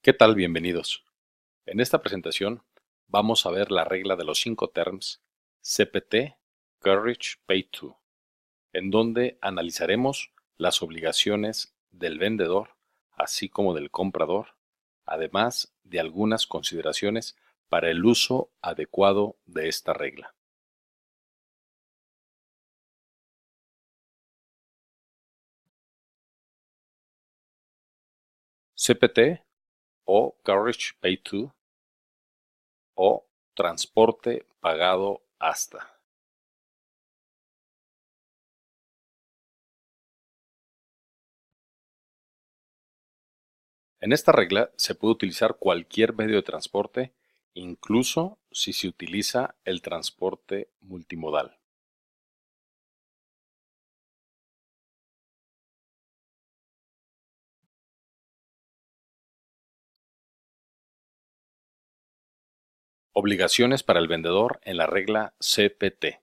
¿Qué tal? Bienvenidos. En esta presentación vamos a ver la regla de los 5 terms CPT Courage Pay To, en donde analizaremos las obligaciones del vendedor, así como del comprador, además de algunas consideraciones para el uso adecuado de esta regla. CPT o Courage Pay To o transporte pagado hasta. En esta regla se puede utilizar cualquier medio de transporte, incluso si se utiliza el transporte multimodal. Obligaciones para el vendedor en la regla CPT.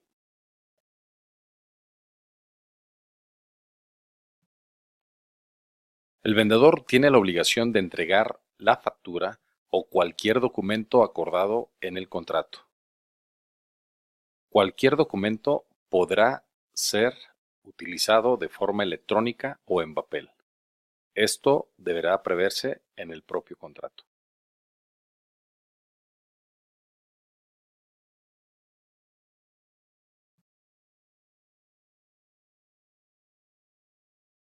El vendedor tiene la obligación de entregar la factura o cualquier documento acordado en el contrato. Cualquier documento podrá ser utilizado de forma electrónica o en papel. Esto deberá preverse en el propio contrato.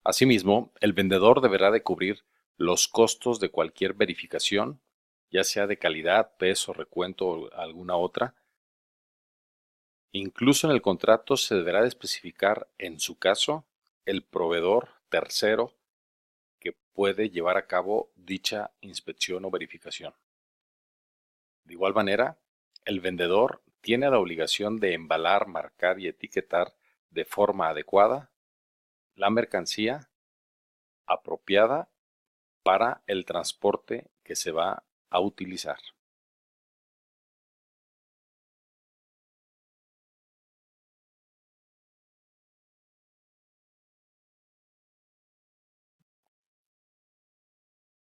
Asimismo, el vendedor deberá de cubrir los costos de cualquier verificación, ya sea de calidad, peso, recuento o alguna otra. Incluso en el contrato se deberá de especificar, en su caso, el proveedor tercero que puede llevar a cabo dicha inspección o verificación. De igual manera, el vendedor tiene la obligación de embalar, marcar y etiquetar de forma adecuada la mercancía apropiada para el transporte que se va a utilizar.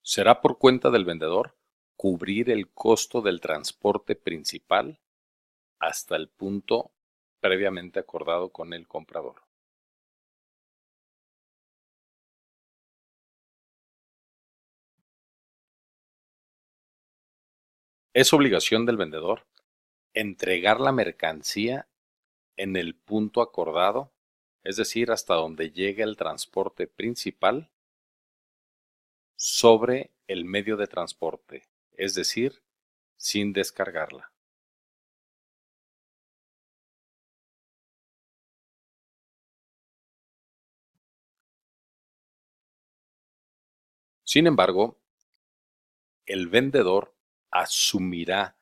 Será por cuenta del vendedor cubrir el costo del transporte principal hasta el punto previamente acordado con el comprador. Es obligación del vendedor entregar la mercancía en el punto acordado, es decir, hasta donde llegue el transporte principal sobre el medio de transporte, es decir, sin descargarla. Sin embargo, el vendedor asumirá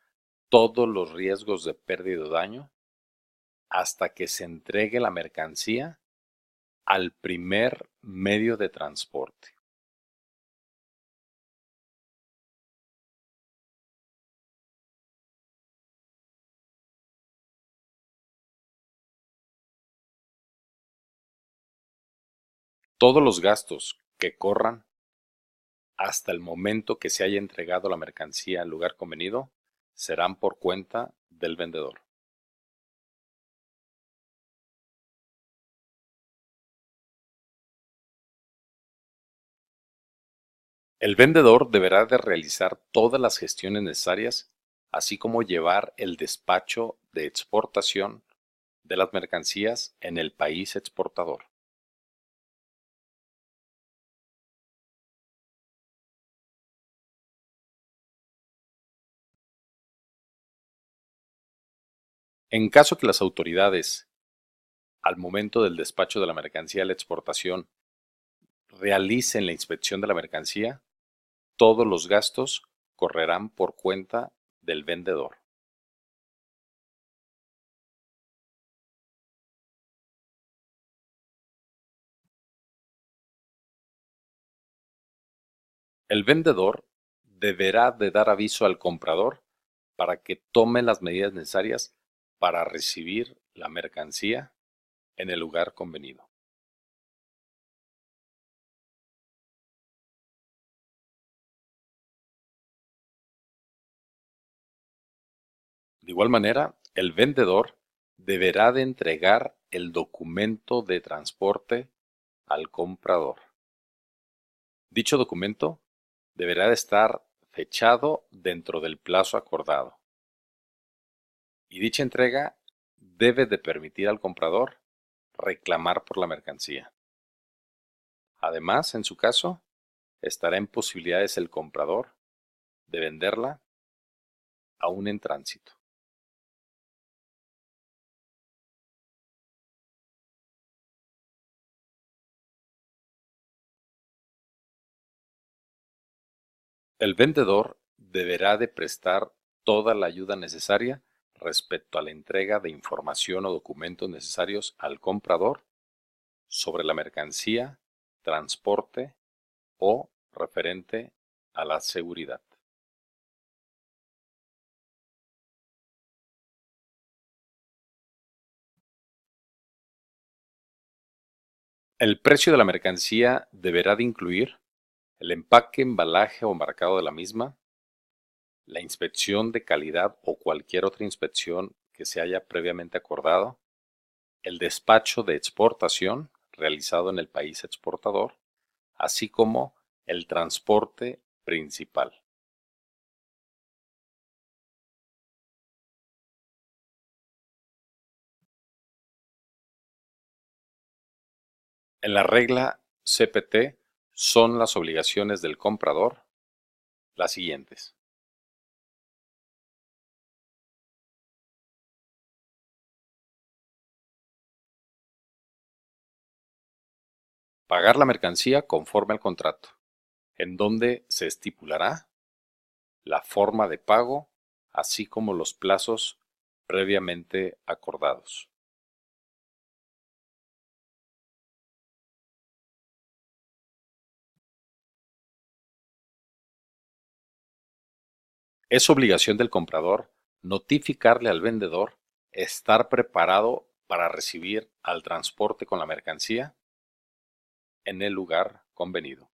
todos los riesgos de pérdida o daño hasta que se entregue la mercancía al primer medio de transporte. Todos los gastos que corran hasta el momento que se haya entregado la mercancía al lugar convenido serán por cuenta del vendedor. El vendedor deberá de realizar todas las gestiones necesarias, así como llevar el despacho de exportación de las mercancías en el país exportador. En caso que las autoridades, al momento del despacho de la mercancía a la exportación, realicen la inspección de la mercancía, todos los gastos correrán por cuenta del vendedor. El vendedor deberá de dar aviso al comprador para que tome las medidas necesarias para recibir la mercancía en el lugar convenido. De igual manera, el vendedor deberá de entregar el documento de transporte al comprador. Dicho documento deberá de estar fechado dentro del plazo acordado. Y dicha entrega debe de permitir al comprador reclamar por la mercancía. Además, en su caso, estará en posibilidades el comprador de venderla aún en tránsito. El vendedor deberá de prestar toda la ayuda necesaria respecto a la entrega de información o documentos necesarios al comprador sobre la mercancía, transporte o referente a la seguridad. El precio de la mercancía deberá de incluir el empaque, embalaje o marcado de la misma, la inspección de calidad o cualquier otra inspección que se haya previamente acordado, el despacho de exportación realizado en el país exportador, así como el transporte principal. En la regla CPT son las obligaciones del comprador las siguientes. Pagar la mercancía conforme al contrato, en donde se estipulará la forma de pago, así como los plazos previamente acordados. Es obligación del comprador notificarle al vendedor estar preparado para recibir al transporte con la mercancía en el lugar convenido.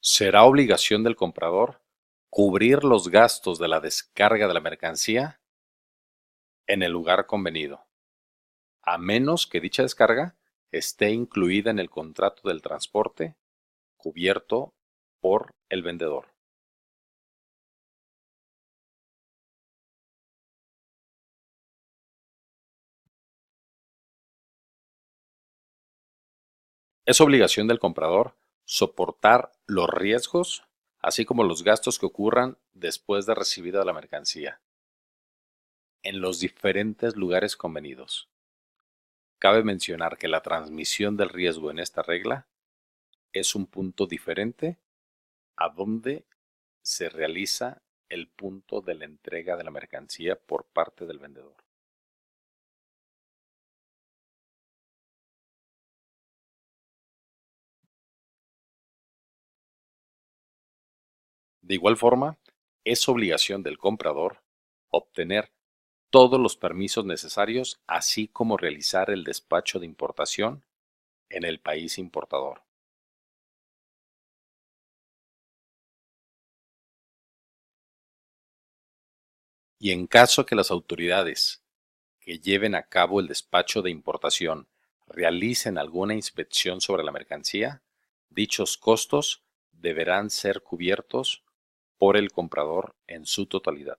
Será obligación del comprador cubrir los gastos de la descarga de la mercancía en el lugar convenido, a menos que dicha descarga esté incluida en el contrato del transporte cubierto por el vendedor. Es obligación del comprador soportar los riesgos, así como los gastos que ocurran después de recibida la mercancía, en los diferentes lugares convenidos. Cabe mencionar que la transmisión del riesgo en esta regla es un punto diferente a donde se realiza el punto de la entrega de la mercancía por parte del vendedor. De igual forma, es obligación del comprador obtener todos los permisos necesarios, así como realizar el despacho de importación en el país importador. Y en caso que las autoridades que lleven a cabo el despacho de importación realicen alguna inspección sobre la mercancía, dichos costos deberán ser cubiertos por el comprador en su totalidad.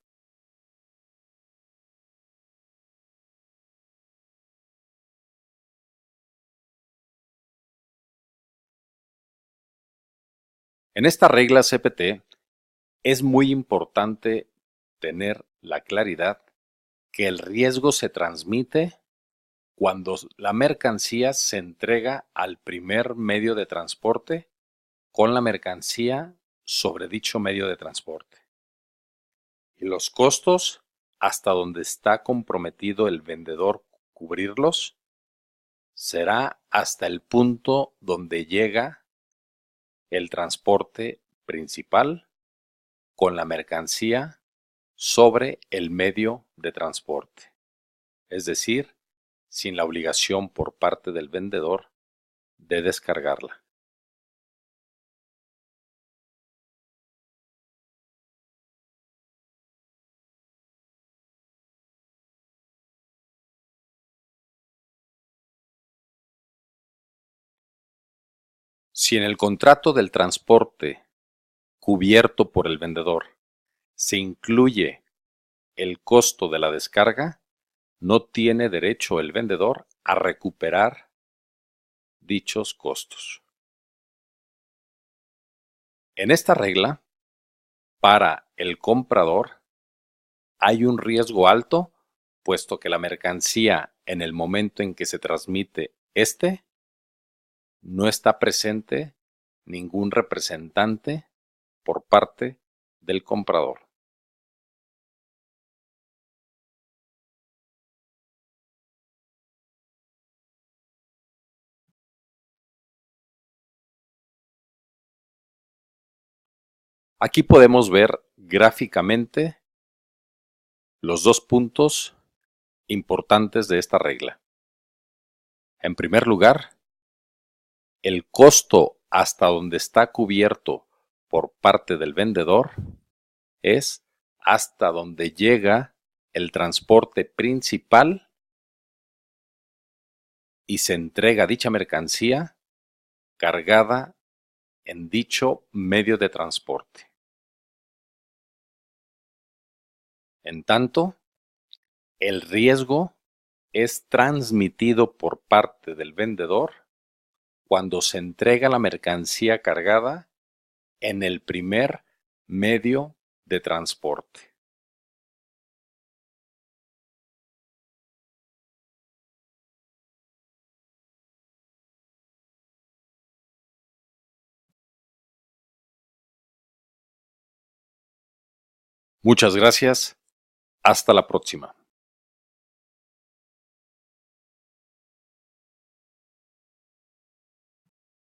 En esta regla CPT es muy importante tener la claridad que el riesgo se transmite cuando la mercancía se entrega al primer medio de transporte con la mercancía sobre dicho medio de transporte. Y los costos hasta donde está comprometido el vendedor cubrirlos será hasta el punto donde llega el transporte principal con la mercancía sobre el medio de transporte, es decir, sin la obligación por parte del vendedor de descargarla. Si en el contrato del transporte cubierto por el vendedor se incluye el costo de la descarga, no tiene derecho el vendedor a recuperar dichos costos. En esta regla, para el comprador, hay un riesgo alto, puesto que la mercancía en el momento en que se transmite no está presente ningún representante por parte del comprador. Aquí podemos ver gráficamente los dos puntos importantes de esta regla. En primer lugar, el costo hasta donde está cubierto por parte del vendedor es hasta donde llega el transporte principal y se entrega dicha mercancía cargada en dicho medio de transporte. En tanto, el riesgo es transmitido por parte del vendedor cuando se entrega la mercancía cargada en el primer medio de transporte. Muchas gracias. Hasta la próxima.